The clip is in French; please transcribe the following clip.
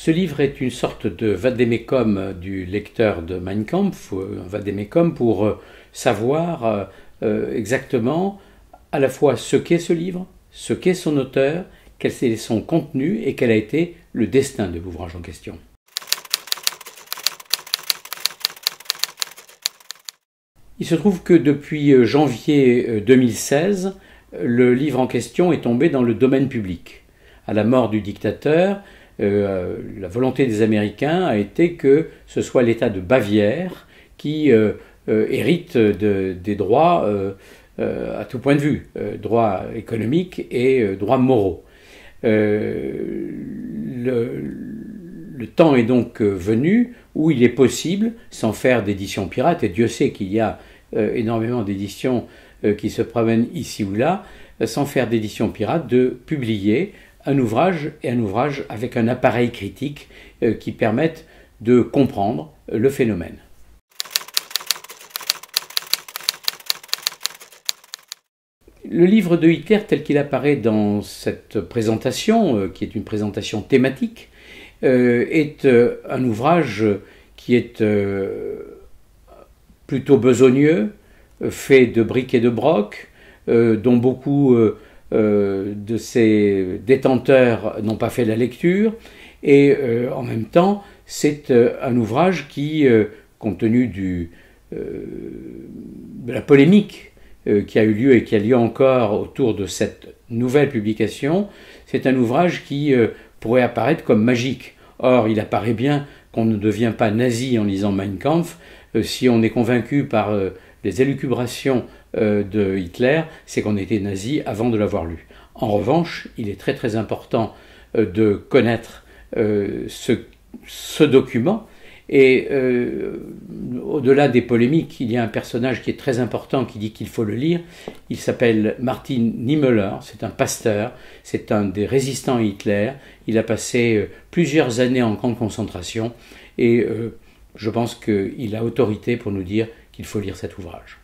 Ce livre est une sorte de vade-mecum du lecteur de Mein Kampf, un vade-mecum pour savoir exactement à la fois ce qu'est ce livre, ce qu'est son auteur, quel est son contenu et quel a été le destin de l'ouvrage en question. Il se trouve que depuis janvier 2016, le livre en question est tombé dans le domaine public. À la mort du dictateur, la volonté des Américains a été que ce soit l'État de Bavière qui hérite des droits à tout point de vue, droits économiques et droits moraux. Le temps est donc venu où il est possible, sans faire d'édition pirate, et Dieu sait qu'il y a énormément d'éditions qui se promènent ici ou là, sans faire d'édition pirate, de publier un ouvrage avec un appareil critique qui permette de comprendre le phénomène. Le livre de Hitler tel qu'il apparaît dans cette présentation, qui est une présentation thématique, est un ouvrage qui est plutôt besogneux, fait de briques et de broc, dont beaucoup de ses détenteurs n'ont pas fait la lecture, et en même temps c'est un ouvrage qui, compte tenu de la polémique qui a eu lieu et qui a lieu encore autour de cette nouvelle publication, c'est un ouvrage qui pourrait apparaître comme magique. Or, il apparaît bien qu'on ne devient pas nazi en lisant Mein Kampf. Si on est convaincu par les élucubrations de Hitler, c'est qu'on était nazi avant de l'avoir lu. En revanche, il est très très important de connaître ce document. Et au-delà des polémiques, il y a un personnage qui est très important qui dit qu'il faut le lire. Il s'appelle Martin Niemöller, c'est un pasteur, c'est un des résistants à Hitler. Il a passé plusieurs années en camp de concentration et je pense qu'il a autorité pour nous dire qu'il faut lire cet ouvrage.